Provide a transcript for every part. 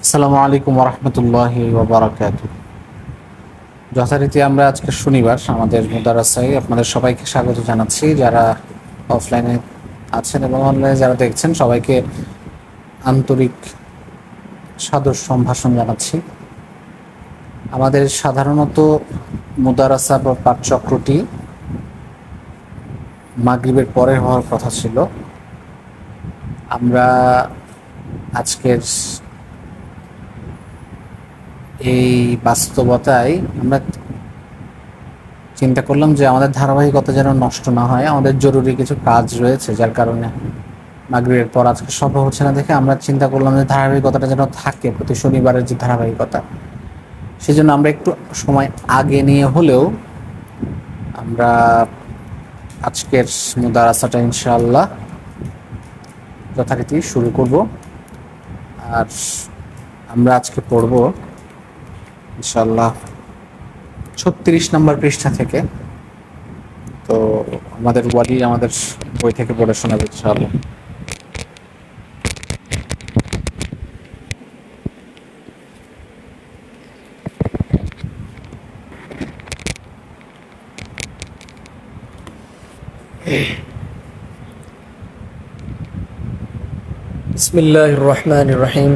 আসসালামু আলাইকুম রহমতুল্লাহি ওয়াবারাকাতুহু। যথারীতি আমরা আজকে শনিবার আমাদের মুদারাসায় আপনাদের সবাইকে স্বাগত জানাচ্ছি। যারা অফলাইনে আছেন এবং অনলাইনে যারা দেখছেন সবাইকে আন্তরিক সাদর সম্ভাষণ জানাচ্ছি। আমাদের সাধারণত মুদারাসা বা পাঠচক্রটি মাগরিবের পরে হওয়ার কথা ছিল। আমরা আজকের এই বাস্তবতায় আমরা চিন্তা করলাম যে আমাদের ধারাবাহিকতা যেন নষ্ট না হয়, আমাদের জরুরি কিছু কাজ রয়েছে যার কারণে মাগরিবের পর আজকে সম্ভব হচ্ছে না দেখে আমরা চিন্তা করলাম যে ধারাবাহিকতাটা যেন থাকে, প্রতি শনিবারের যে ধারাবাহিকতা, সেজন্য আমরা একটু সময় আগে নিয়ে হলেও আমরা আজকের মুদারাসাটা ইনশাআল্লাহ যথারীতি শুরু করব। আর আমরা আজকে পড়ব ইনশাআল্লাহ 36 নম্বর পৃষ্ঠা থেকে। তো আমাদের ওয়ালি আমাদের বই থেকে পড়ে শোনাবে ইনশাআল্লাহ। بسم الله الرحمن الرحيم.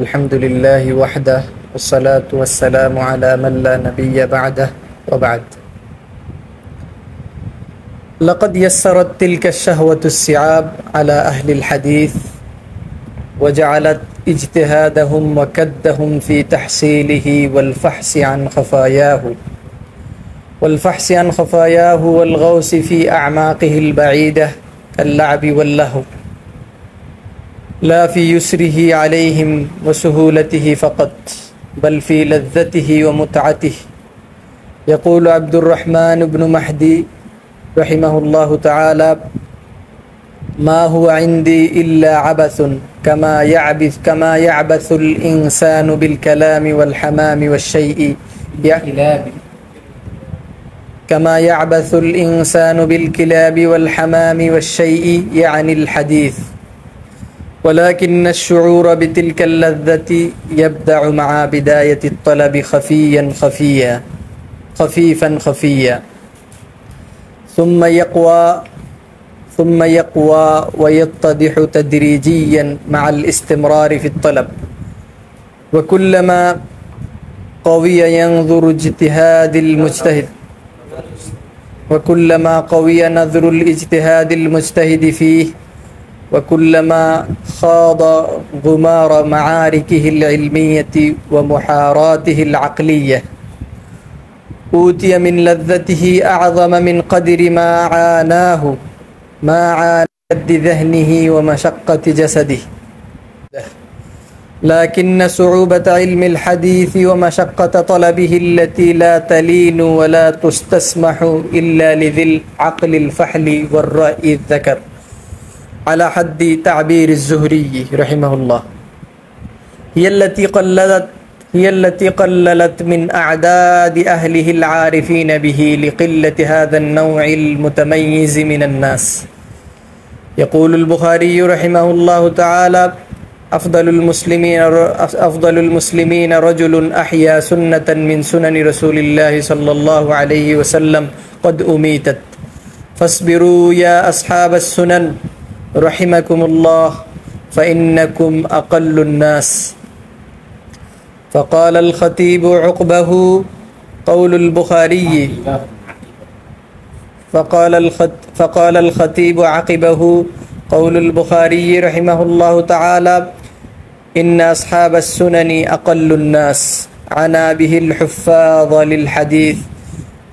الحمد لله وحده والصلاة والسلام على من لا نبي بعده وبعد. لقد يسرت تلك الشهوة الصعاب على أهل الحديث وجعلت اجتهادهم وكدهم في تحصيله والفحص عن خفاياه والغوص في أعماقه البعيدة كاللعب واللهو، لا في يسره عليهم وسهولته فقط بل في لذته ومتعته. يقول عبد الرحمن بن مهدي رحمه الله تعالى: ما هو عندي إلا عبث كما يعبث الإنسان بالكلام والحمام والشيء كما يعبث الإنسان بالكلاب والحمام والشيء يعني الحديث، ولكن الشعور بتلك اللذة يبدأ مع بداية الطلب خفيفا خفيا ثم يقوى ويتضح تدريجيا مع الاستمرار في الطلب، وكلما قوي نظر الاجتهاد المجتهد فيه، وكلما خاض غمار معاركه العلمية ومحاراته العقلية أوتي من لذته أعظم من قدر ما عاناه ذهنه ومشقة جسده. لكن صعوبة علم الحديث ومشقة طلبه التي لا تلين ولا تستسمح إلا لذي العقل الفحل والرأي الذكر، على حد تعبير الزهري رحمه الله، هي التي قللت من أعداد أهله العارفين به لقلة هذا النوع المتميز من الناس. يقول البخاري رحمه الله تعالى: أفضل المسلمين رجل أحيا سنة من سنن رسول الله صلى الله عليه وسلم قد أميتت، فاصبروا يا أصحاب السنن رحمكم الله فإنكم أقل الناس. فقال الخطيب عقبه قول البخاري فقال الخطيب عقبه قول البخاري رحمه الله تعالى: إن أصحاب السنن أقل الناس، عنا به الحفاظ للحديث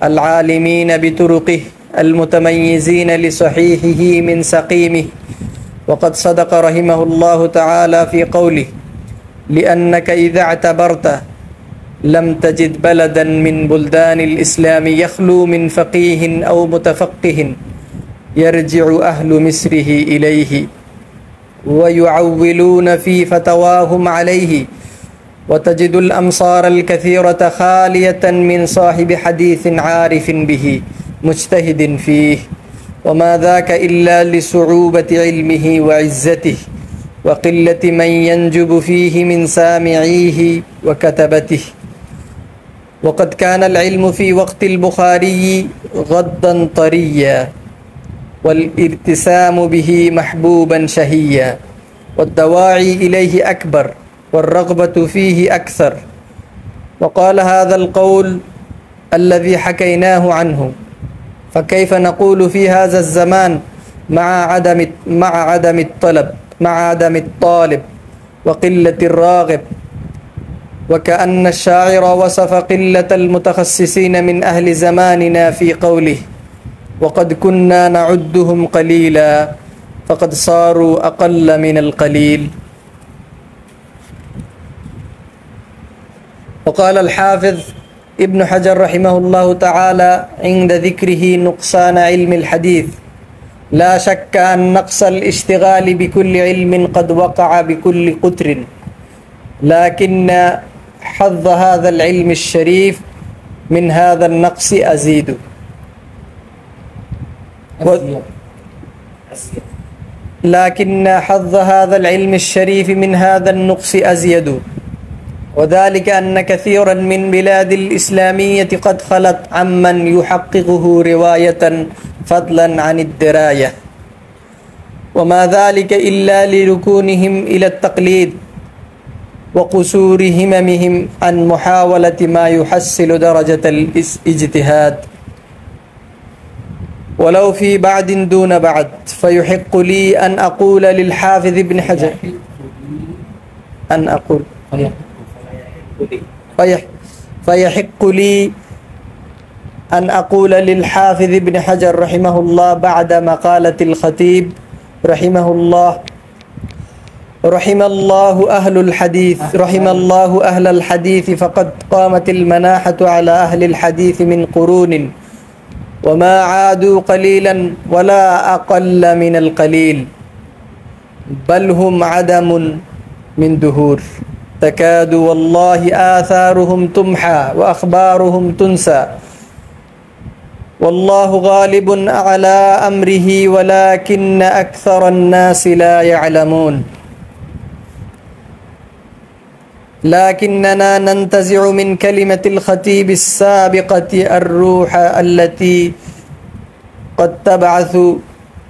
العالمين بطرقه المتميزين لصحيحه من سقيمه. وقد صدق رحمه الله تعالى في قوله: لأنك إذا اعتبرت لم تجد بلدا من بلدان الإسلام يخلو من فقيه أو متفقه يرجع أهل مصره إليه ويعولون في فتواهم عليه، وتجد الأمصار الكثيرة خالية من صاحب حديث عارف به مجتهد فيه، وما ذاك إلا لصعوبة علمه وعزته وقلة من ينجب فيه من سامعيه وكتبته. وقد كان العلم في وقت البخاري غضا طريا والارتسام به محبوبا شهيا والدواعي إليه أكبر والرغبة فيه أكثر. وقال هذا القول الذي حكيناه عنه، فكيف نقول في هذا الزمان مع عدم الطالب وقلة الراغب؟ وكأن الشاعر وصف قلة المتخصصين من أهل زماننا في قوله: وقد كنا نعدهم قليلا فقد صاروا أقل من القليل. وقال الحافظ ابن حجر رحمه الله تعالى عند ذكره نقصان علم الحديث: لا شك أن نقص الاشتغال بكل علم قد وقع بكل قطر، لكن حظ هذا العلم الشريف من هذا النقص أزيد. لكن حظ هذا العلم الشريف من هذا النقص أزيد، وذلك أن كثيرا من بلاد الإسلامية قد خلت عمن يحققه رواية فضلا عن الدراية، وما ذلك إلا لركونهم إلى التقليد وقصور هممهم عن محاولة ما يحصل درجة الاجتهاد، ولو في بعد دون بعد. فيحق لي أن أقول للحافظ ابن حجر فيحق لي أن أقول للحافظ ابن حجر رحمه الله بعد مقالة الخطيب رحمه الله: رحم الله أهل الحديث فقد قامت المناحة على أهل الحديث من قرون، وما عادوا قليلا ولا أقل من القليل، بل هم عدم من دهور، تكاد والله آثارهم تمحى وأخبارهم تنسى، والله غالب على أمره ولكن أكثر الناس لا يعلمون. لكننا ننتزع من كلمة الخطيب السابقة الروح التي قد تبعث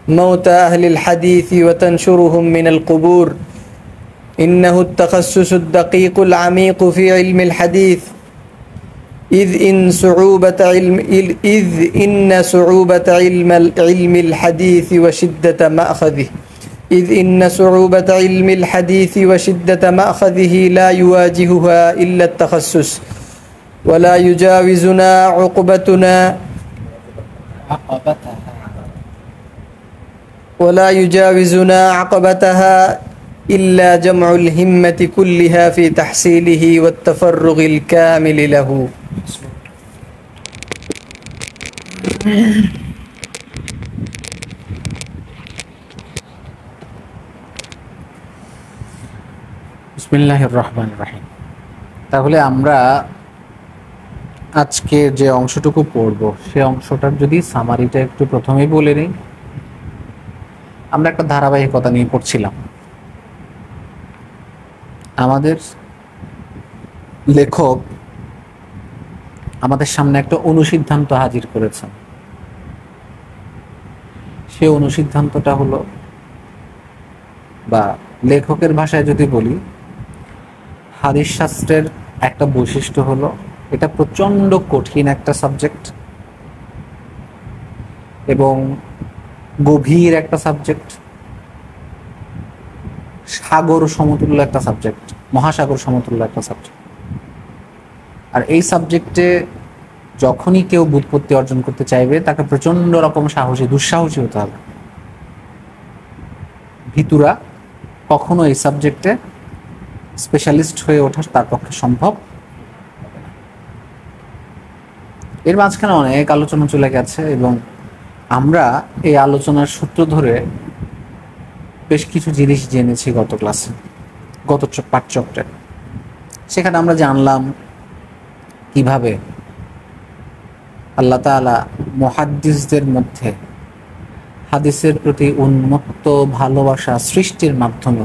موتى أهل الحديث وتنشرهم من القبور. إنه التخصص الدقيق العميق في علم الحديث، إذ إن صعوبة علم الحديث وشدة مأخذه لا يواجهها إلا التخصص، ولا يجاوزنا عقبتها إلا جمع الهمة كلها في تحصيله والتفرغ الكامل له. বিসমিল্লাহির রহমানির রহিম। তাহলে আমরা আজকে যে অংশটুকু পড়ব সেই অংশটার যদি সামারিটা একটু প্রথমেই বলে নিই। আমরা একটা ধারাবাহিকতা নিয়ে পড়ছিলাম। আমাদের লেখক আমাদের সামনে একটা অনুসিদ্ধান্ত হাজির করেছেন। সেই অনুসিদ্ধান্তটা হলো, বা লেখকের ভাষায় যদি বলি, হাদিস শাস্ত্রের একটা বৈশিষ্ট্য হলো এটা প্রচণ্ড কঠিন একটা সাবজেক্ট এবং গভীর একটা সাবজেক্ট, সাগর সমতুল্য একটা সাবজেক্ট, মহাসাগর সমতুল্য একটা সাবজেক্ট। আর এই সাবজেক্টে যখনই কেউ ব্যুৎপত্তি অর্জন করতে চাইবে তাকে প্রচণ্ড রকম দুঃসাহসী হতে হবে। ভিতুরা কখনো এই সাবজেক্টে স্পেশালিস্ট হয়ে ওঠা তার পক্ষে সম্ভব। এর মাঝখানে অনেক আলোচনা চলে গেছে এবং আমরা এই আলোচনার সূত্র ধরে বেশ কিছু জিনিস জেনেছি গত পাঠচক্রে। সেখানে আমরা জানলাম কিভাবে আল্লাহ তাআলা মুহাদ্দিসদের মধ্যে হাদিসের প্রতি উন্মত্ত ভালোবাসা সৃষ্টির মাধ্যমে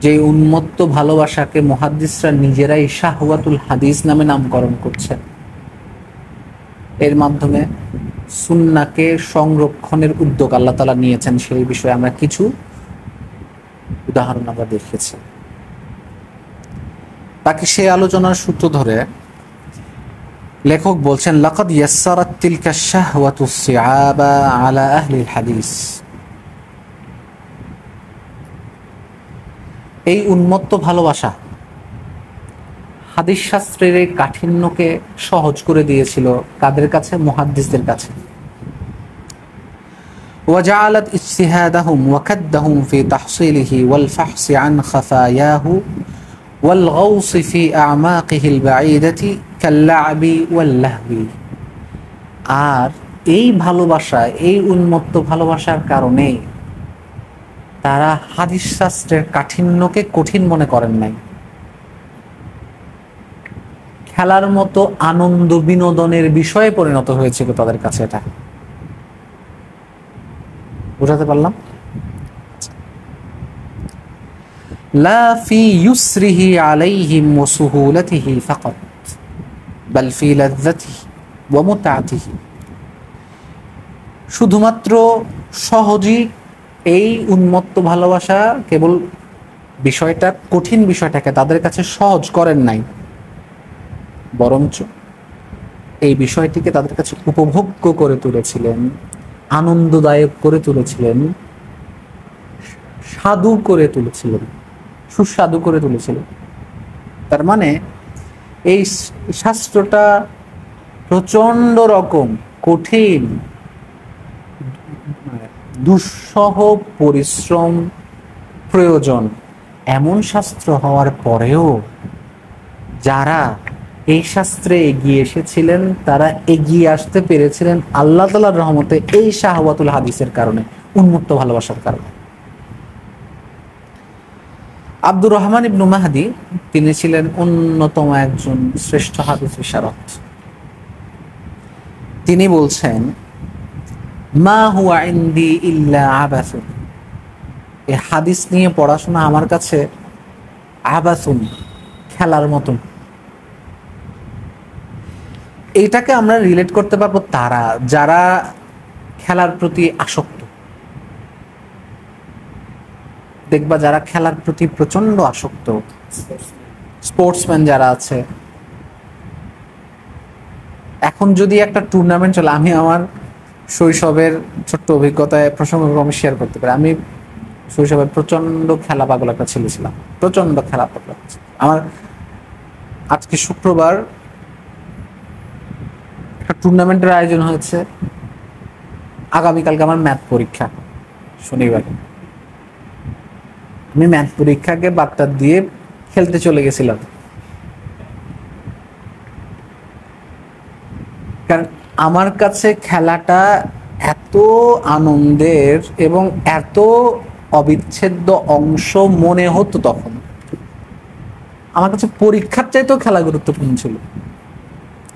যে উন্মত্ত ভালোবাসাকে মুহাদ্দিসরা নিজেরাই শাহওয়াতুল হাদিস নামে নামকরণ করছেন, এর মাধ্যমে সুন্নাহকে সংরক্ষণের উদ্যোগ আল্লাহ তাআলা নিয়েছেন, সেই বিষয়ে আমরা কিছু উদাহরণ আমরা দেখেছি। বাকি সেই আলোচনার সূত্র ধরে লেখক বলছেন, লাকাদ ইয়াসসারাত তিলকা শাহওয়াতু সিআবা আলা আহলিল হাদিস। এই উন্মত্ত ভালোবাসা হাদিস শাস্ত্রের এই কাঠিন্যকে সহজ করে দিয়েছিল কাদের কাছে? মুহাদ্দিসদের কাছে। ওয়াজাআলাত ইজতিহাদাহুম ওয়া কাদ্দাহুম ফি তাহসিলিহি ওয়াল ফাহসি আন খাফায়াহু ওয়াল গাউসি ফি আ'মাকিহিল বাঈদাতি কাল্লা'বি ওয়াল লাহবি। আর এই ভালোবাসা, এই উন্মত্ত ভালোবাসার কারণে তারা হাদিস শাস্ত্রের কাঠিন্যকে কঠিন মনে করেন নাই। খেলার মতো আনন্দ বিনোদনের বিষয়ে পরিণত হয়েছিল তাদের কাছে। এটা বুঝাতে পারলাম? লা ফি ইউসরিহি আলাইহিম ওয়া সুহুলাতিহি ফাকাত বাল ফি লাযযাতিহি ওয়া মুতআতিহি। শুধুমাত্র সহজই এই উন্মত্ত ভালোবাসা কেবল বিষয়টা, কঠিন বিষয়টাকে তাদের কাছে সহজ করেন নাই, বরঞ্চ এই বিষয়টিকে তাদের কাছে উপভোগ্য করে তুলেছিলেন, আনন্দদায়ক করে তুলেছিলেন, স্বাদু করে তুলেছিলেন, সুস্বাদু করে তুলেছিলেন। তার মানে এই শাস্ত্রটা প্রচন্ড রকম কঠিন, দুঃসহ পরিশ্রম প্রয়োজন এমন শাস্ত্র হওয়ার পরেও যারা এই শাস্ত্রে এগিয়ে এসেছিলেন, তারা এগিয়ে আসতে পেরেছিলেন আল্লাহ তাআলার রহমতে এই শাহওয়াতুল হাদিসের কারণে, উন্মুক্ত ভালোবাসার কারণে। আব্দুর রহমান ইবনু মাহদি, তিনি ছিলেন অন্যতম একজন শ্রেষ্ঠ হাদিস বিশারদ। তিনি বলছেন, মা হুয়া ইনদি ইল্লা আবাসুন। এই হাদিস নিয়ে পড়াশোনা আমার কাছে আবাসুন, খেলার মতন। এইটাকে আমরা রিলেট করতে পারবো তারা যারা খেলার প্রতি আসক্ত। দেখবা যারা খেলার প্রতি প্রচন্ড আসক্ত, স্পোর্টসম্যান যারা আছে, এখন যদি একটা টুর্নামেন্ট চলে, আমি আমার শৈশবের ছোট্ট অভিজ্ঞতায় প্রসঙ্গক্রমে শেয়ার করতে পারি। আমি শৈশবে প্রচন্ড খেলা পাগল একটা ছেলে ছিলাম, প্রচন্ড খেলা পাগল। আমার আজকে শুক্রবার একটা টুর্নামেন্টের আয়োজন হয়েছে, আগামীকালকে আমার ম্যাথ পরীক্ষা, শনিবার। আমি ম্যাথ পরীক্ষাকে বার্তা দিয়ে খেলতে চলে গেছিলাম, কারণ আমার কাছে খেলাটা এত আনন্দের এবং এত অবিচ্ছেদ্য অংশ মনে হতো। তখন আমার কাছে পরীক্ষার চাইতেও খেলা গুরুত্বপূর্ণ ছিল,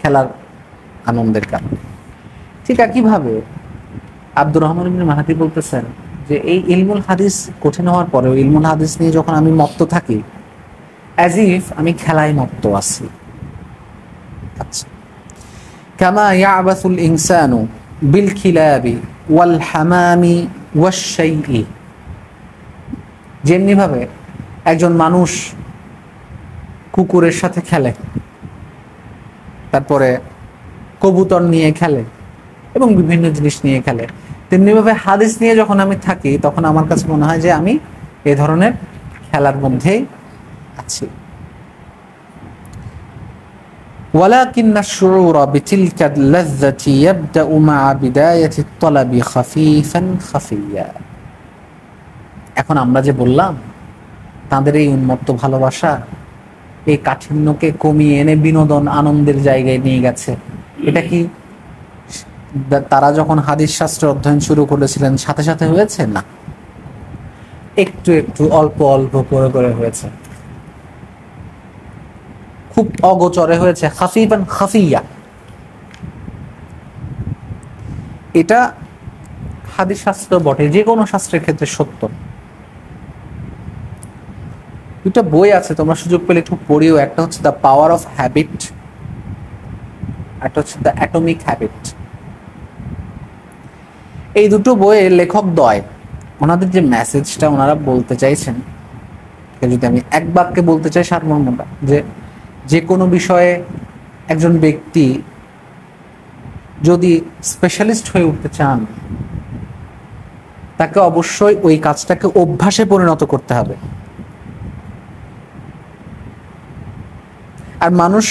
খেলার আনন্দের কারণে। ঠিক একইভাবে আব্দুর রহমান ইবনে মাহদি বলতেছেন যে এই ইলমুল হাদিস কঠিন হওয়ার পরেও ইলমুল হাদিস নিয়ে যখন আমি মত্ত থাকি, অ্যাজ ইফ আমি খেলায় মত্ত আছি। আচ্ছা, কামা ইয়াবাসুল ইনসানু বিল খিলাবি ওয়াল হামামি ওয়াশ শাইই। যেমনি ভাবে একজন মানুষ কুকুরের সাথে খেলে, তারপরে কবুতর নিয়ে খেলে এবং বিভিন্ন জিনিস নিয়ে খেলে, তেমনিভাবে হাদিস নিয়ে যখন আমি থাকি তখন আমার কাছে মনে হয় যে আমি এ ধরনের খেলার মধ্যেই আছি। ওয়ালাকিন্না শুউরা বিতিলকা লাযযাতি ইয়াবদাউ মা বিদায়াতি তলাবি খাফিফান খাফিয়া। এখন আমরা যে বললাম তাদের এই উন্মত্ত ভালোবাসা এই কাঠিন্যকে কমিয়ে এনে বিনোদন আনন্দের জায়গায় নিয়ে গেছে। এটা কি তারা যখন হাদিস শাস্ত্র অধ্যয়ন শুরু করেছিলেন সাথে সাথে হয়েছে? না, একটু একটু অল্প অল্প করে করে হয়েছে, খুব অগোচরে হয়েছে, খাফিফান খাফিয়া। এটা হাদিস শাস্ত্র বটে, যে কোনো শাস্ত্রের ক্ষেত্রে সত্য। দুটো বই আছে, তোমরা সুযোগ পেলে একটু পড়িও। একটা হচ্ছে দ্য পাওয়ার অফ হ্যাবিট, একটা হচ্ছে দ্য অ্যাটমিক হ্যাবিট। এই দুটো বইয়ের লেখক দ্বয়, ওনাদের যে মেসেজটা ওনারা বলতে চাইছেন, যদি আমি এক বাক্যে বলতে চাই সারমর্মটা, যে যে কোনো বিষয়ে একজন ব্যক্তি যদি স্পেশালিস্ট হয়ে উঠতে চান, তাকে অবশ্যই ওই কাজটাকে অভ্যাসে পরিণত করতে হবে। আর মানুষ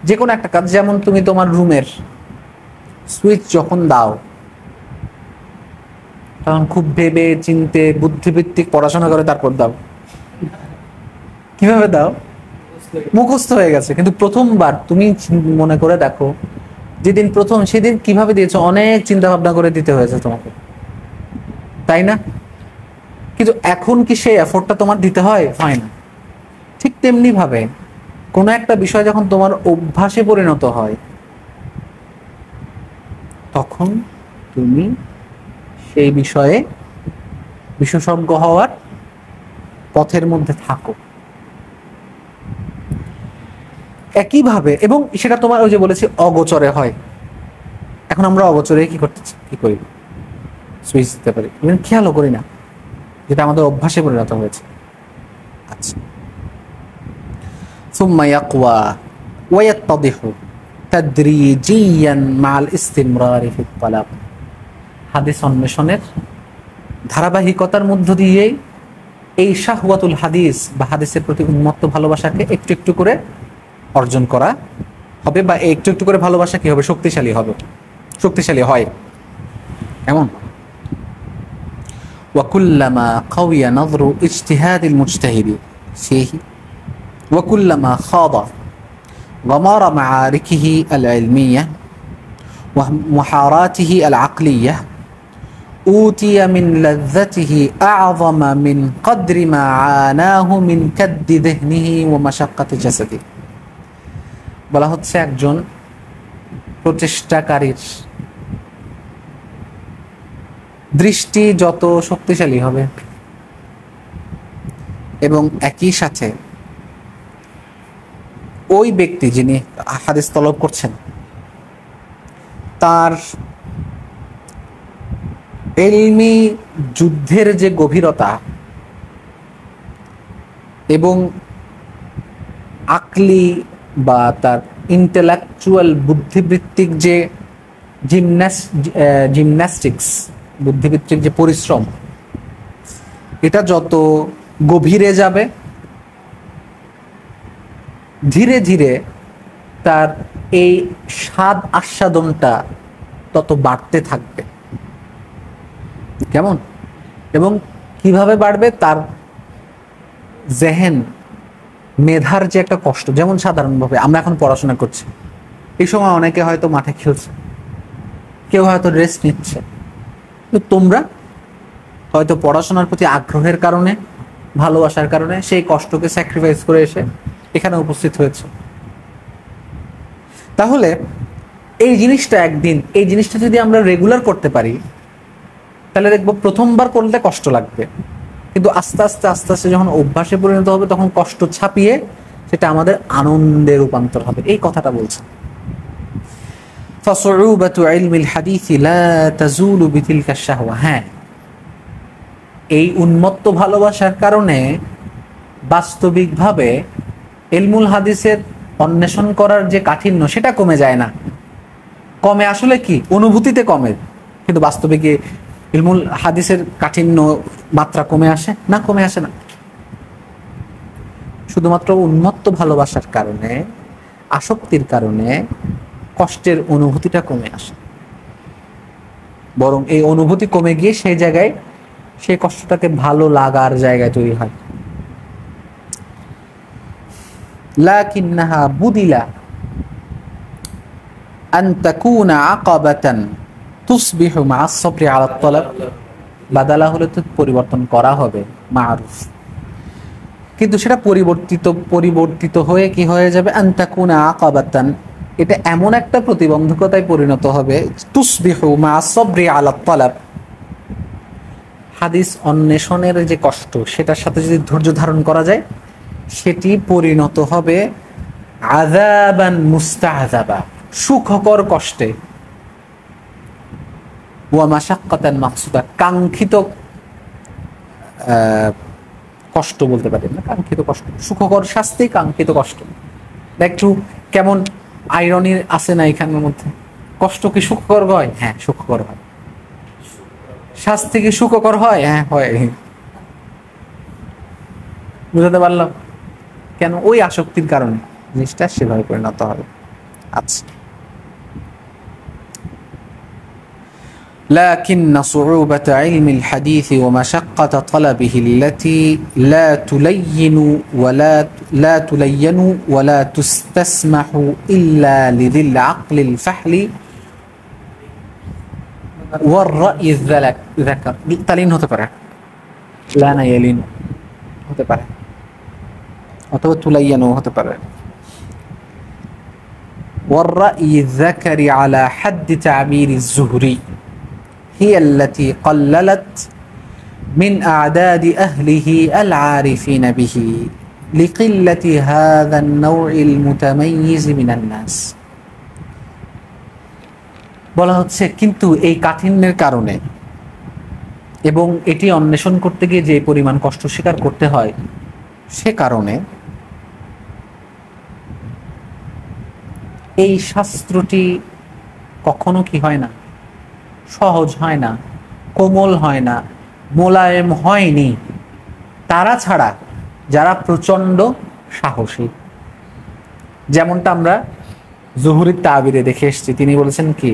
যে কোনো একটা কাজ, যেমন তুমি তোমার রুমের সুইচ যখন দাও, তখন খুব ভেবে চিনতে বুদ্ধিভিত্তিক পড়াশোনা করে তারপর দাও। কিভাবে দাও? মুখস্থ হয়ে গেছে, কিন্তু প্রথমবার তুমি মনে করে দেখো, যেদিন প্রথম সেদিন কিভাবে দিয়েছো, অনেক চিন্তা ভাবনা করে দিতে হয়েছে তোমাকে, তাই না? কিন্তু এখন কি সেই এফোর্টটা তোমার দিতে হয়? হয় না। ঠিক তেমনি ভাবে কোনো একটা বিষয় যখন তোমার অভ্যাসে পরিণত হয়, তখন তুমি সেই বিষয়ে বিশেষজ্ঞ হওয়ার পথের মধ্যে থাকো। একইভাবে, এবং সেটা তোমার ওই যে বলেছি অগোচরে হয়। এখন আমরা অগোচরে কি করতেছি, কি করি? সুইচ দিতে পারি, খেয়ালও করি না, যেটা আমাদের অভ্যাসে পরিণত হয়েছে। আচ্ছা, ثم يقوى ويتضح تدريجيا مع الاستمرار في الطلب। হাদিস অন্বেষণের ধারাবাহিকতার মধ্য দিয়ে এই শাহওয়াতুল হাদিস বা হাদিসের প্রতি উন্মত্ত ভালোবাসাকে একটু একটু করে অর্জন করা হবে, বা একটু একটু করে ভালোবাসা কি হবে? শক্তিশালী হবে, শক্তিশালী হয়। এমন وكلما قوي نظر اجتهاد المجتهد فيه وكلما خاض غمار معاركه العلمية ومحاراته العقلية أوتي من لذته أعظم من قدر ما عاناه من كد ذهنه ومشقة جسده। বলা হচ্ছে একজন প্রচেষ্টাকারীর দৃষ্টি যত শক্তিশালী হবে, এবং একই সাথে ওই ব্যক্তি যিনি হাদিস তলব করছেন, তার ইলমি যুদ্ধের যে গভীরতা এবং আকলি বা তার ইন্টেলেকচুয়াল বুদ্ধিবৃত্তিক যে জিমন্যাস্টিক্স, বুদ্ধিবৃত্তিক যে পরিশ্রম, এটা যত গভীরে যাবে, ধীরে ধীরে তার এই স্বাদ আস্বাদনটা তত বাড়তে থাকবে। কেমন? এবং কিভাবে বাড়বে? তার জেহেন, মেধার যে একটা কষ্ট, যেমন সাধারণভাবে আমরা এখন পড়াশোনা করছি, এই সময় অনেকে হয়তো মাঠে খেলছে, কেউ হয়তো রেস্ট নিচ্ছে, তোমরা হয়তো পড়াশোনার প্রতি আগ্রহের কারণে, ভালোবাসার কারণে সেই কষ্টকে স্যাক্রিফাইস করে এসে এখানে উপস্থিত হয়েছে। তাহলে এই জিনিসটা একদিন, এই জিনিসটা যদি আমরা রেগুলার করতে পারি, তাহলে দেখবো প্রথমবার করলে কষ্ট লাগবে, কিন্তু আস্তে আস্তে আস্তে আস্তে যখন অভ্যাসে পরিণত হবে, তখন কষ্ট ছাপিয়ে সেটা আমাদের আনন্দে রূপান্তর হবে। এই কথাটা বলছেন। فصعوبة علم الحديث لا تزول بتلك الشهوة। হ্যাঁ, এই উন্মত্ত ভালোবাসার কারণে বাস্তবিকভাবে ইলমুল হাদিসের অন্বেষণ করার যে কাঠিন্য, সেটা কমে যায় না। কমে আসলে কি? অনুভূতিতে কমে, কিন্তু বাস্তবিক ইলমুল হাদিসের কাঠিন্য মাত্রা কমে আসে না? কমে আসে না। শুধুমাত্র উন্মত্ত ভালোবাসার কারণে, আসক্তির কারণে কষ্টের অনুভূতিটা কমে আসে, বরং এই অনুভূতি কমে গিয়ে সেই জায়গায়, সেই কষ্টটাকে ভালো লাগার জায়গায় তৈরি হয়। লাকিন্নাহা বুদিলা আন তাকুনা আকাবাতান তুসবিহু মা'আ সবরি আলা তালাব। বাদালা হলে তো পরিবর্তন করা হবে, মা'রুফ, কিন্তু সেটা পরিবর্তিত হয়ে কি হয়ে যাবে? আন তাকুনা আকাবাতান, এটা এমন একটা প্রতিবন্ধকতায় পরিণত হবে, তুসবিহু মা'আ সবরি আলা তালাব, হাদিস অন্বেষণের যে কষ্ট, সেটার সাথে যদি ধৈর্য ধারণ করা যায়, সেটি পরিণত হবে আযাবান মুস্তাআযাবা, সুখকর কষ্টে, ওয়া মাশাক্কাতান মাকসুদা, কাঙ্ক্ষিত কষ্ট বলতে পারি না, কাঙ্ক্ষিত কষ্ট, সুখকর শাস্তি, কাঙ্ক্ষিত কষ্ট। একটু কেমন আইরনি আছে না এখানের মধ্যে? কষ্ট কি সুখকর হয়? হ্যাঁ সুখকর হয়। শাস্তি কি সুখকর হয়? হ্যাঁ হয়। বুঝতে পারলাম কেন? ওই আসক্তির কারণে জিনিসটা সেভাবে পরিণত হবে। আচ্ছা, لكن صعوبة علم الحديث ومشقة طلبه التي لا تلين ولا تستسمح إلا لذي العقل الفحل والرأي الذكر। তালিন হতে পারে, লা না ইয়ালিন হতে পারে, অথবা তুলাইয়ানও হতে পারে। والرأي الذكر على حد تعبير الزهري هي التي قللت من أعداد أهله العارفين به لقلة هذا النوع المتميز من الناس। বলা হচ্ছে কিন্তু এই কাঠিন্যের কারণে এবং এটি অন্বেষণ করতে গিয়ে যে পরিমাণ কষ্ট স্বীকার করতে হয়, সে কারণে এই শাস্ত্রটি কখনো কি হয় না, সহজ হয় না, কোমল হয় না, মোলায়েম হয়নি তারা ছাড়া যারা প্রচন্ড সাহসী। যেমনটা আমরা জুহরির তাবিরে দেখে এসেছি, তিনি বলেছেন কি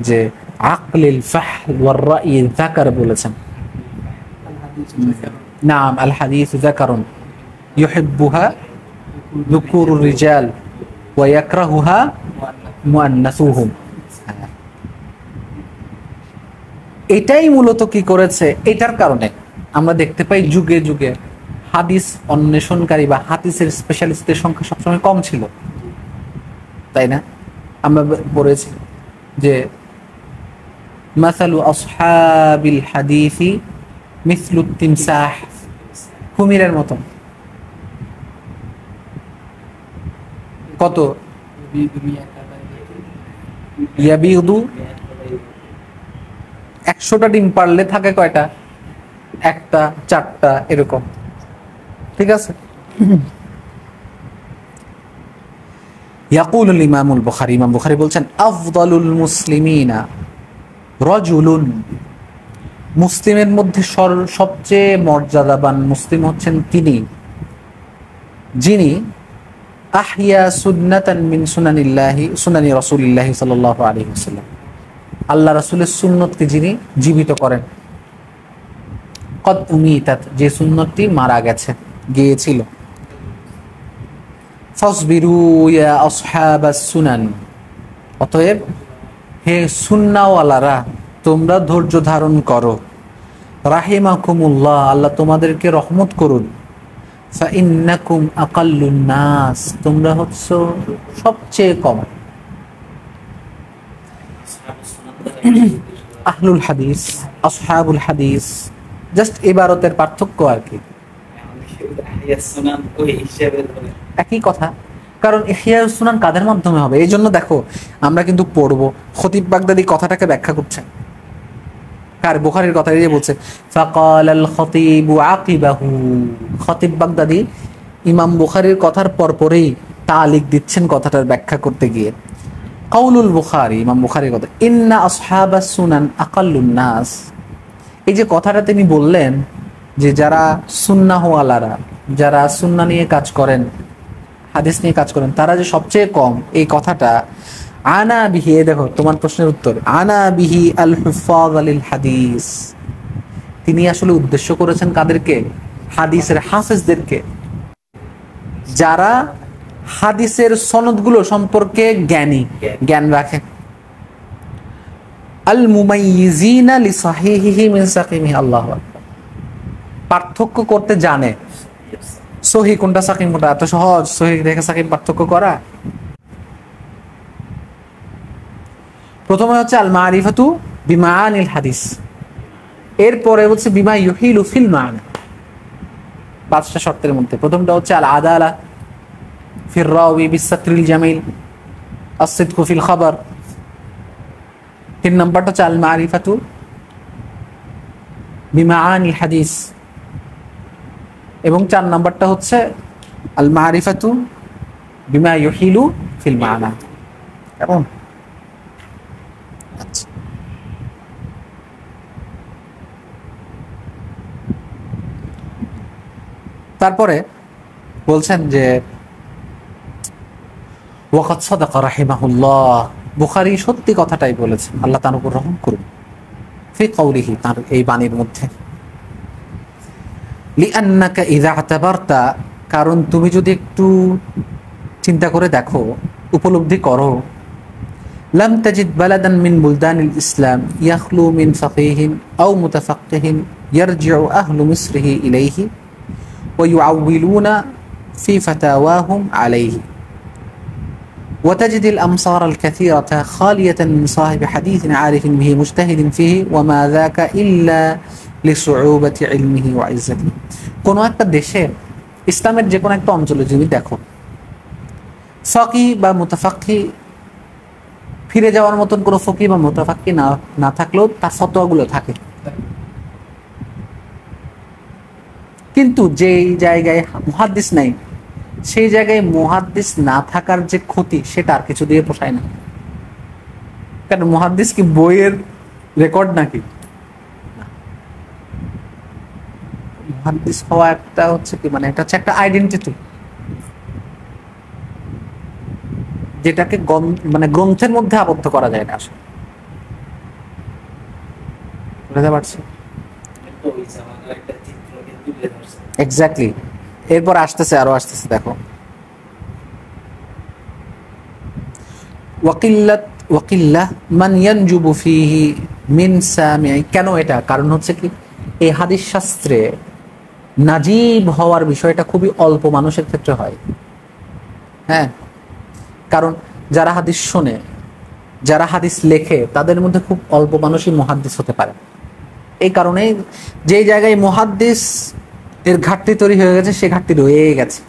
যে আকলিল ফাহল ওয়ার রাই যাকার বলেছেন। নাম আল হাদিস যাকারুন ইউহিব্বুহা যুকুরুর রিজাল ওয়া ইয়াকরাহুহা মুআন্নাসুহুম। এটাই মূলত কি করেছে, এটার কারণে আমরা দেখতে পাই যুগে যুগে হাদিস অন্বেষণকারী বা হাদিসের স্পেশালিস্টদের সংখ্যা সবসময় কম ছিল, তাই না? আমরা পড়েছি যে মাসালু আসহাবিল হাদিসি মিসলু তিমসাহ, কুমিরের মতো। কত? ইয়াবিদু, 100টা ডিম পারলে থাকে কয়টা? একটা, 4টা, এরকম। ঠিক আছে। ইয়াকুলুল ইমামুল বুখারী, ইমাম বুখারী বলছেন আফদালুল মুসলিমিনা রাজুলুন, মুসলিমের মধ্যে সবচেয়ে মর্যাদাবান মুসলিম হচ্ছেন তিনি যিনি আহইয়া সুন্নাতান মিন সুনানি রাসূলিল্লাহি সাল্লাল্লাহু আলাইহি ওয়াসাল্লাম, আল্লাহ রাসূলের সুন্নতকে যিনি জীবিত করেন। কদ উমিতাত, যে সুন্নতটি মারা গিয়েছিল। ফাসবিরু ইয়া আসহাবাস সুনান, অতএব হে সুন্নাওয়ালারা তোমরা ধৈর্য ধারণ করো। রাহিমাকুমুল্লাহ, আল্লাহ তোমাদেরকে রহমত করুন। ফাইন্নাকুম আকাল্লুন নাস, তোমরা হচ্ছ সবচেয়ে কম। আহলুল হাদিস, আসহাবুল হাদিস, জাস্ট ইবারতের পার্থক্য আর কি, একই কথা। কারণ ইহইয়াউস সুনান কাদের মাধ্যমে হবে? এই জন্য দেখো আমরা কিন্তু পড়বো, খতিব বাগদাদি কথাটাকে ব্যাখ্যা করছেন, কার? বুখারীর কথা দিয়ে বলছে ফাকালাল খতিবু আকিবাহু, খতিব বাগদাদি ইমাম বুখারীর কথার পরপরেই তালিক দিচ্ছেন কথাটার ব্যাখ্যা করতে গিয়ে। কাউলুল বুখারী, ইমাম বুখারীর কথা, ইন্না আসহাবাস সুনান আকাল্লুন নাস, এই যে কথাটা তিনি বললেন যে যারা সুন্নাহওয়ালারা, যারা সুন্নাহ নিয়ে কাজ করেন, হাদিস নিয়ে কাজ করেন, তারা যে সবচেয়ে কম, এই কথাটা আনা বিহি, দেখো তোমার প্রশ্নের উত্তর, আনা বিহি আল হুফাজ আলিল হাদিস, তিনি আসলে উদ্দেশ্য করেছেন কাদেরকে? হাদিসের হাফেজদেরকে, যারা হাদিসের সনদগুলো সম্পর্কে জ্ঞান রাখে। আল মুমাইয়িজিনা লিসাহিহিহি মিন সাকিমিহি, আল্লাহু আকবার, পার্থক্য করতে জানে সহিহ কোনটা সাকিম কোনটা। এত সহজ সহিহ দেখে সাকিম পার্থক্য করা? প্রথমে হচ্ছে আল মারিফাতু বিমাআনিল হাদিস, এরপরে হচ্ছে বিমা ইউহিলু ফিল মানা, 5টা শর্তের মধ্যে প্রথমটা হচ্ছে আল আদালা ফির রাওয়ি বিসাত্রিল জামিল as-sidqu ফিল খাবার। 3 নম্বরটা হচ্ছে আল মারিফাতু বিমাআনিল হাদিস, এবং 4 নম্বরটা হচ্ছে আল মারিফাতু বিমা ইউহিলু ফিল মানা। কেমন? আচ্ছা, তারপরে বলছেন যে ওয়াকাদ সাদাকা রাহিমাহুল্লাহ, বুখারী সত্যি কথাটাই বলেছেন, আল্লাহ তার উপর রহম করুন, ফি কওলিহি, তার এই বাণীর মধ্যে, লিআন্নাকা ইযা আতাবারতা, কারণ তুমি যদি একটু চিন্তা করে দেখো, উপলব্ধি করো, লাম তাজিদ বালাদান মিন বুলদানিল ইসলাম ইয়াখলু মিন ফাকিহিন আও মুতাফাক্কিহিন ইয়ারজিউ আহলু মিসরিহি ইলাইহি ওয়া ইউআউইলুনা ফি ফাতাওয়াহুম আলাইহি وتجد الأمصار الكثيرة خالية من صاحب حديث عارف به مجتهد فيه وما ذاك إلا لصعوبة علمه وعزته। কোনো একটা দেশে, ইসলামের যে কোনো একটা অঞ্চলে যদি দেখো, ফকি বা মুতাফাক্কি, ফিরে যাওয়ার মতন কোনো ফকি বা মুতাফাক্কি না থাকলেও তার ফতোয়াগুলো থাকে, কিন্তু যেই জায়গায় মুহাদ্দিস নাই, সেই জায়গায় মুহাদ্দিস না থাকার যে ক্ষতি, সেটা আর কিছু দিয়ে পোষায় না। কারণ মুহাদ্দিস কি বইয়ের রেকর্ড নাকি? মুহাদ্দিস হওয়া একটা হচ্ছে কি, মানে এটা হচ্ছে একটা আইডেন্টিটি, যেটাকে মানে গ্রন্থের মধ্যে আবদ্ধ করা যায় না আসলে। বুঝতে পারছি? এক্স্যাক্টলি। এরপর আসতেছে, আরো আসতেছে, দেখো, ওয়াকিল্লাহ মান ইয়ানজুবু ফীহি মিন সামিঈ। কেন এটা? কারণ হচ্ছে কি, এই হাদিস শাস্ত্রে নাজিব হওয়ার বিষয়টা খুবই অল্প মানুষের ক্ষেত্রে হয়। হ্যাঁ, কারণ যারা হাদিস শোনে, যারা হাদিস লেখে, তাদের মধ্যে খুব অল্প মানুষই মুহাদ্দিস হতে পারে। এই কারণে যেই জায়গায় মুহাদ্দিস এর ঘাটতি তৈরি হয়ে গেছে, সে ঘাটতি রয়ে গেছে,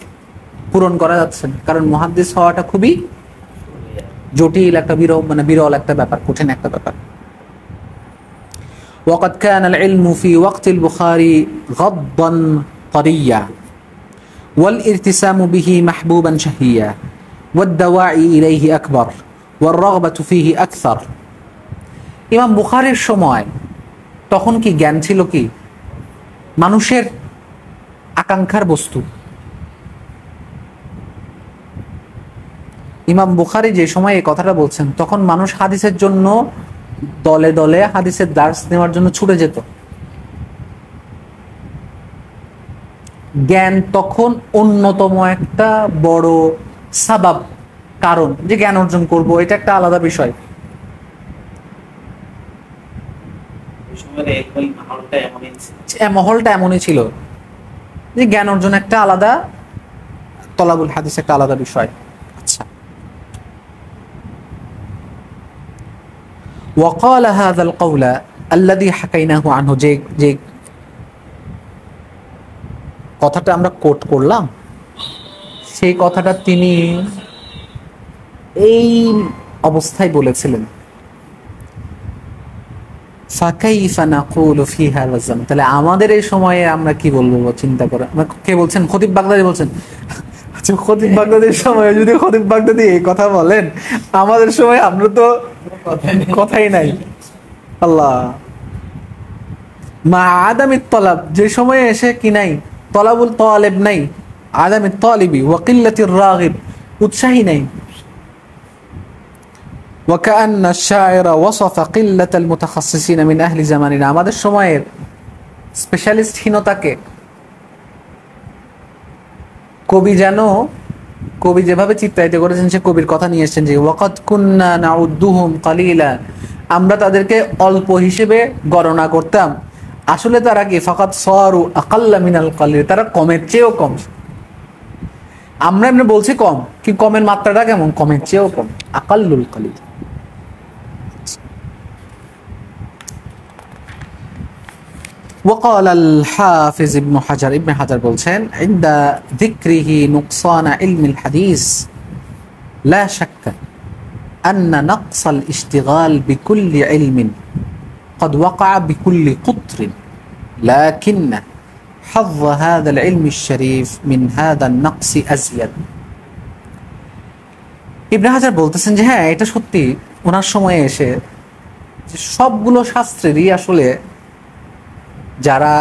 পূরণ করা যাচ্ছে না। কারণ মুহাদ্দিস হওয়াটা খুবই জটিল একটা, বিরল একটা ব্যাপার, কঠিন একটা ব্যাপার। وقد كان العلم في وقت البخاري غضا طريا والارتسام به محبوبا شهيا والدواعي إليه أكبر والرغبة فيه أكثر। ইমাম বুখারীর সময় তখন কি জ্ঞান ছিল কি মানুষের আকাঙ্ক্ষার বস্তু। ইমাম বুখারী যে সময় এই কথাটা বলছেন, তখন মানুষ হাদিসের জন্য দলে দলে হাদিসের দার্স নেওয়ার জন্য ছুটে যেত। জ্ঞান তখন অন্যতম একটা বড় সাবাব, কারণ যে জ্ঞান অর্জন করব, এটা একটা আলাদা বিষয়। মহলটা এমনই ছিল যে জ্ঞান অর্জন একটা আলাদা, তলাবুল হাদিস একটা আলাদা বিষয়। আচ্ছা, وقال هذا القول الذي حكيناه عنه، যে কথাটা আমরা কোট করলাম, সেই কথাটা তিনি এই অবস্থায় বলেছিলেন। ফাকাইফা নাকুলু ফি হাযা যামান, তাহলে আমাদের এই সময়ে আমরা কি বলবো চিন্তা করে। কে বলছেন? খতিব বাগদাদি বলছেন। আচ্ছা, খতিব বাগদাদির সময় যদি খতিব বাগদাদি এই কথা বলেন, আমাদের সময় আমরা তো কথাই নাই। আল্লাহ, মা আদামিত তলাব, যে সময়ে এসে কি নাই, তলাবুল তালিব নাই, আদামিত তালিবি ওয়া কিল্লাতির রাগিব, উৎসাহী নাই। وكأن الشاعر وصف قلة المتخصصين من أهل زماننا، আমাদের সময়ের স্পেশালিস্টহীনতাকে কবি যেভাবে চিত্রায়িত করেছেন, সে কবির কথা নিয়ে এসেছেন যে ওয়াকাদ কুন্না নাউদ্দুহুম কালিলা, আমরা তাদেরকে অল্প হিসেবে গণনা করতাম। আসলে তারা কি ফাকাদ সারু আকাল্লা মিনাল কালিল, তারা কমের চেয়েও কম। আমরা এমনি বলছি কম, কি কমের মাত্রাটা কেমন? কমের চেয়েও কম, আকাল্লুল কালিল। وقال الحافظ ابن حجر ابن حجر বলছেন عند ذكره نقصان علم الحديث لا شك أن نقص الاشتغال بكل علم قد وقع بكل قطر لكن حظ هذا العلم الشريف من هذا النقص أزيد ইবনে হাজার বলতেছেন যে হ্যাঁ এটা সত্যি ওনার সময়ে এসে যে সবগুলো শাস্ত্রেরই আসলে যারা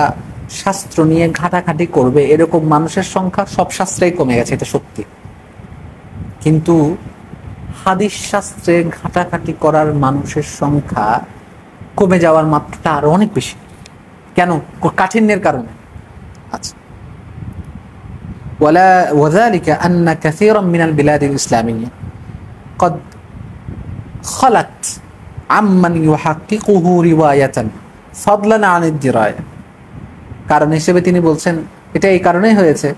শাস্ত্র নিয়ে ঘাটাঘাটি করবে এরকম মানুষের সংখ্যা সব শাস্ত্রেই কমে গেছে, এটা সত্যি। কিন্তু হাদিস শাস্ত্রে ঘাটাঘাটি করার মানুষের সংখ্যা কমে যাওয়ার মাত্রাটা আরো অনেক বেশি। কেন? কাঠিন্যের কারণে। আচ্ছা, وذلك أن كثيرا من البلاد الإسلامية قد خلت عمن يحققه رواية فضلا عن الدراية। কারণ হিসেবে তিনি বলছেন এটা এই কারণেই হয়েছে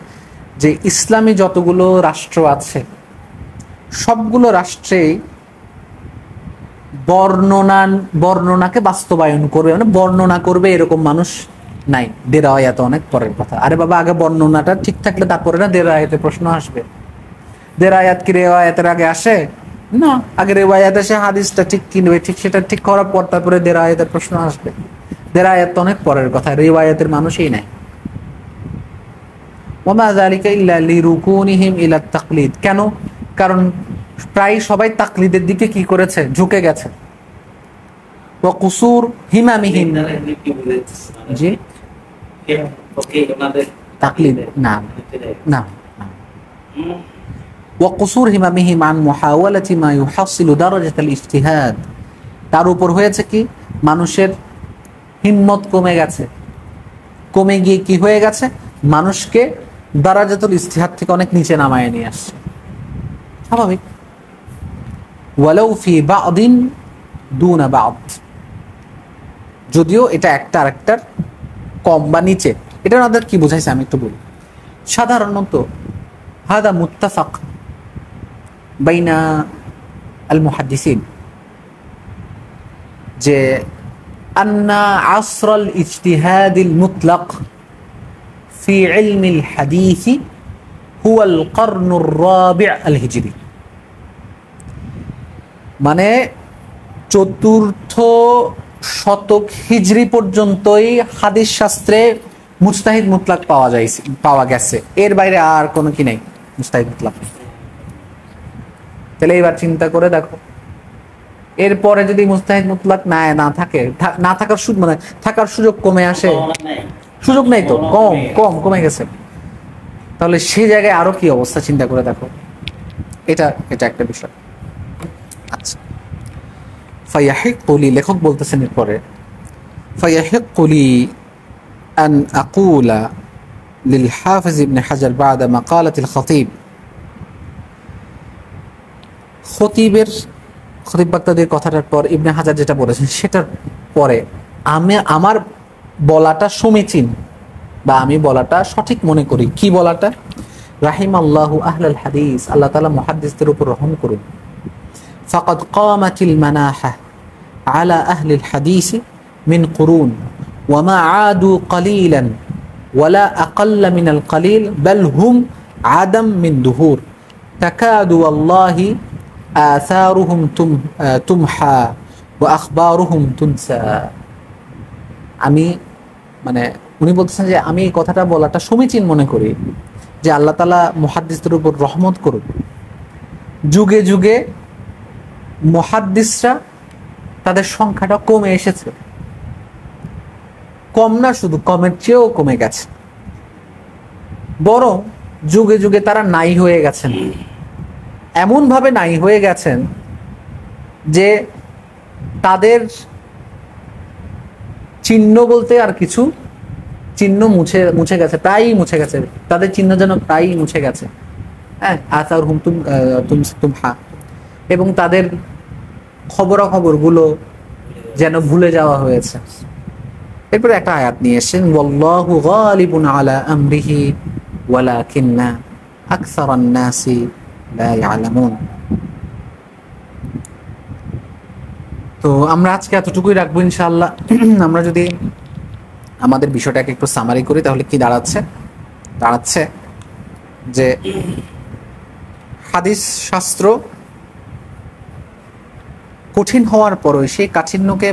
যে ইসলামী যতগুলো রাষ্ট্র আছে সবগুলো রাষ্ট্রেই বর্ণনাকে বাস্তবায়ন করবে, মানে বর্ণনা করবে এরকম মানুষ নাই। দেরায়াত অনেক পরের কথা। আরে বাবা, আগে বর্ণনাটা ঠিক থাকলে তারপরে না দেরায়াতে প্রশ্ন আসবে। দেরায়াত কি রেওয়ায়াতের আগে আসে? না, আগে রেওয়ায়াত আসে হাদিসটা ঠিক কিনবে, ঠিক সেটা ঠিক করার পর তারপরে দেরায়াতের প্রশ্ন আসবে। দেরায়াত অনেক পরের কথা, রেওয়ায়াতের মানুষই নাই। ওমা যালিকা ইল্লা লিরুকুনিহিম ইলা তাকলিদ। কেন? কারণ প্রায় সবাই তাকলিদের দিকে কি করেছে? ঝুঁকে গেছে। ওয়া কুসুর হিমামিহিম। জি, তাকলিদ না না ওয়া কুসুর হিমামিহিম আন মুহাওয়ালাতি মা ইউহাসিলু দারাজাতাল ইজতিহাদ। তার উপর হয়েছে কি? মানুষের হিম্মত কমে গেছে। কমে গিয়ে কি হয়ে গেছে? মানুষকে দারাজাতুল ইজতিহাদ থেকে অনেক নিচে নামায় নিয়ে আসছে। স্বাভাবিক। ওয়ালাউ ফি বা'দিন দুনা বা'দ। যদিও এটা একটা আরেকটার কম বা নিচে। এটা আমাদের কি বোঝাইছে আমি একটু বলি। সাধারণত হাদা মুত্তাফাক বাইনা আল মুহাদ্দিসিন যে আন্না আসরাল ইজতিহাদিল মুতলাক ফি ইলমিল হাদিসি হুয়াল কারনুর রাবি' আল হিজরি। মানে চতুর্থ শতক হিজরি পর্যন্তই হাদিস শাস্ত্রে মুজতাহিদ মুতলাক পাওয়া গেছে। এর বাইরে আর কোনো কি নেই মুজতাহিদ মুতলাক। তাহলে এবার চিন্তা করে দেখো, এরপরে যদি মুজতাহিদ মুতলাক না থাকার মানে থাকার সুযোগ কমে আসে, সুযোগ নেই তো, কমে গেছে, তাহলে সেই জায়গায় আরো কি অবস্থা চিন্তা করে দেখো। এটা একটা বিষয়। আচ্ছা, ফায়াহিকুলি, লেখক বলতেছেন এরপরে, ফায়াহিকুলি আন আকুলা লিল হাফিজ ইবনে হাজার বাদা মাকালাতিল খতিব। খতিব বাগদাদির কথাটার পর ইবনে হাজার যেটা বলেছেন সেটার পরে আমার বলাটা সমীচীন বা আমি বলাটা সঠিক মনে করি। কি বলাটা? রাহিমাল্লাহু আহলাল হাদিস, আল্লাহ তাআলা মুহাদ্দিসদের উপর রহম করুন। ফাকাদ কামাতিল মানাহা আলা আহলিল হাদিস মিন কুরুন ওয়া মা আদু কালিলান ওয়ালা আকাল্লা মিনাল কালিল বাল হুম আদম মিন দুহুর তাকাদু আল্লাহি আসারুহুম তুমহা ওয়া আখবারুহুম তুনসা। আমি মানে উনি বলতেছেন যে আমি এই কথাটা বলাটা সমীচীন মনে করি যে আল্লাহ তাআলা মুহাদ্দিসদের উপর রহমত করুন। যুগে যুগে মুহাদ্দিসরা তাদের সংখ্যাটা কমে এসেছে, কম না শুধু কমের চেয়েও কমে গেছে, বরং যুগে যুগে তারা নাই হয়ে গেছেন। এমন ভাবে নাই হয়ে গেছেন যে তাদের চিহ্ন বলতে আর কিছু চিহ্ন মুছে গেছে, প্রায়ই মুছে গেছে। তাদের চিহ্ন যেন প্রায়ই মুছে গেছে। হ্যাঁ, আসার হুম তুমহা, এবং তাদের খবরাখবরগুলো যেন ভুলে যাওয়া হয়েছে। এরপরে একটা আয়াত নিয়ে এসেছেন, ওয়াল্লাহু গালিবুন আলা আমরিহি ওয়ালাকিন্না আকসারান নাসি লা ইয়ালামুন। তো আমরা আজকে এতটুকুই রাখবো ইনশাআল্লাহ। আমরা যদি আমাদের বিষয়টাকে একটু সামারি করি, তাহলে কি দাঁড়াচ্ছে যে হাদিস শাস্ত্র কঠিন হওয়ার পরও সেই কাঠিন্যকে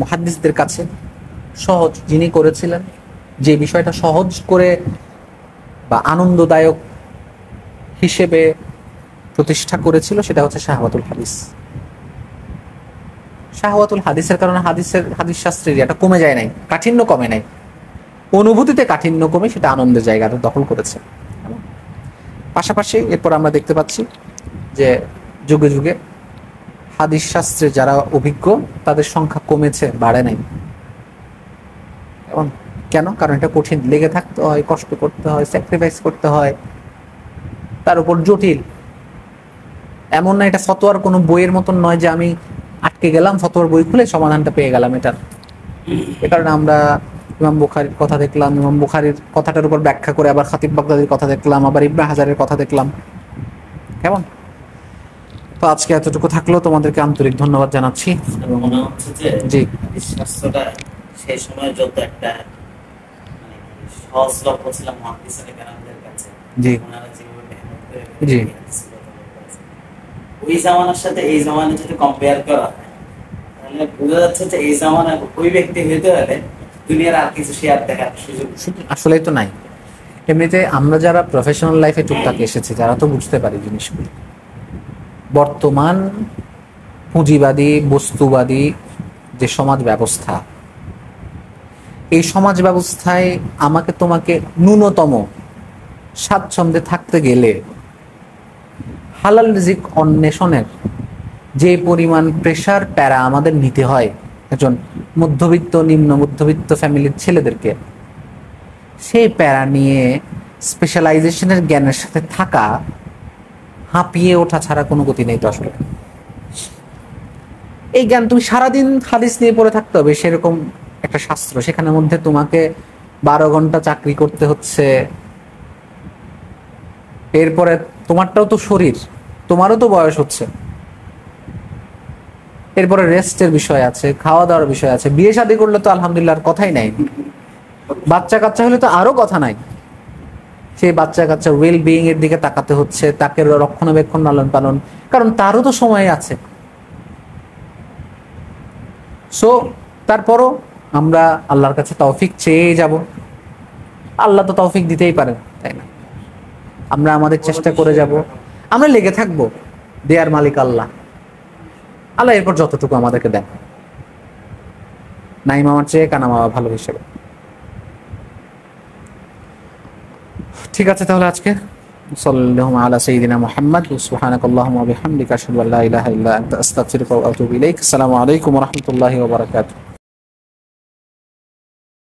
মুহাদ্দিসদের কাছে সহজ যিনি করেছিলেন, যে বিষয়টা সহজ করে বা আনন্দদায়ক হিসেবে প্রতিষ্ঠা করেছিল, সেটা হচ্ছে শাহওয়াতুল হাদিস। শাহওয়াতুল হাদিসের কারণে হাদিস শাস্ত্রের এটা কমে যায় নাই, কাঠিন্য কমে নাই, অনুভূতিতে কাঠিন্য কমে সেটা আনন্দের জায়গাটা দখল করেছে। পাশাপাশি এরপর আমরা দেখতে পাচ্ছি যে যুগে যুগে হাদিস শাস্ত্রে যারা অভিজ্ঞ তাদের সংখ্যা কমেছে, বাড়ে নাই। এবং কেন? কারণ এটা কঠিন, লেগে থাকতে হয়, কষ্ট করতে হয়, স্যাক্রিফাইস করতে হয়, তার উপর জটিল। এমন না এটা ফতোয়ার কোনো বইয়ের মতন নয় যে আমি আটকে গেলাম, ফতোয়ার বই খুলে সমাধানটা পেয়ে গেলাম। এটার এ কারণে আমরা ইমাম বুখারীর কথা দেখলাম, ইমাম বুখারীর কথাটার উপর ব্যাখ্যা করে আবার খাতিব বাগদাদির কথা দেখলাম, আবার ইবনে হাজারের কথা দেখলাম। কেমন? তো আজকে এতটুকু থাকলো, তোমাদেরকে আন্তরিক ধন্যবাদ জানাচ্ছি। মনে হচ্ছে যে জি, শাস্ত্রটা সেই সময় যত একটা মানে সহজলভ্য ছিল মুহাদ্দিসিনে কেরামদের কাছে, জি, ওনারা যেভাবে মেহনত করে জি। ওই জামানার সাথে এই জামানা যদি কম্পেয়ার করা হয়, তাহলে বোঝা যাচ্ছে যে এই জামানায় ওই ব্যক্তি হইতে হলে দুনিয়ার আর কিছু শেয়ার দেখার সুযোগ আসলেই তো নাই। এমনিতে আমরা যারা প্রফেশনাল লাইফে টুকটাক এসেছি, যারা তো বুঝতে পারি জিনিসগুলো। বর্তমান পুঁজিবাদী বস্তুবাদী যে সমাজ ব্যবস্থা, এই সমাজ ব্যবস্থায় আমাকে তোমাকে ন্যূনতম স্বাচ্ছন্দ্যে থাকতে গেলে হালাল রিজিক অন্বেষণের যে পরিমাণ প্রেশার প্যারা আমাদের নিতে হয় একজন মধ্যবিত্ত নিম্ন মধ্যবিত্ত ফ্যামিলির ছেলেদেরকে, সেই প্যারা নিয়ে স্পেশালাইজেশনের জ্ঞানের সাথে থাকা, হাঁপিয়ে ওঠা ছাড়া কোনো গতি নেই তো আসলে। এই জ্ঞান তুমি সারাদিন হাদিস নিয়ে পড়ে থাকতে হবে, সেরকম একটা শাস্ত্র, সেখানের মধ্যে তোমাকে 12 ঘন্টা চাকরি করতে হচ্ছে। এরপরে তোমারটাও তো শরীর, তোমারও তো বয়স হচ্ছে, এরপরে রেস্টের বিষয় আছে, খাওয়া দাওয়ার বিষয় আছে। বিয়ে শাদী করলে তো আলহামদুলিল্লাহ আর কথাই নাই, বাচ্চা কাচ্চা হলে তো আরো কথা নাই। সেই বাচ্চা কাচ্চা ওয়েল বিইং এর দিকে তাকাতে হচ্ছে, তাকে রক্ষণাবেক্ষণ লালন পালন, কারণ তারও তো সময় আছে। সো তারপরও আমরা আল্লাহর কাছে তৌফিক চেয়ে যাব, আল্লাহ তো তৌফিক দিতেই পারেন, তাই না? আমরা আমাদের চেষ্টা করে যাব, আমরা লেগে থাকবো, দেয়ার মালিক আল্লাহ। আল্লাহ এরপর যতটুকু আমাদেরকে দেন, নাই মামার চেয়ে কানা মামা ভালো হিসেবে। ঠিক আছে, তাহলে আজকে সাল্লাল্লাহু আলা সাইয়্যিদিনা মুহাম্মদ ওয়া সুবহানাকাল্লাহুম্মা ওয়া বিহামদিকা আশহাদু আল্লা ইলাহা ইল্লা আনতা আস্তাগফিরুকা ওয়া আতুবু ইলাইক। আসসালামু আলাইকুম ওয়া রাহমাতুল্লাহি ওয়া বারাকাতুহু।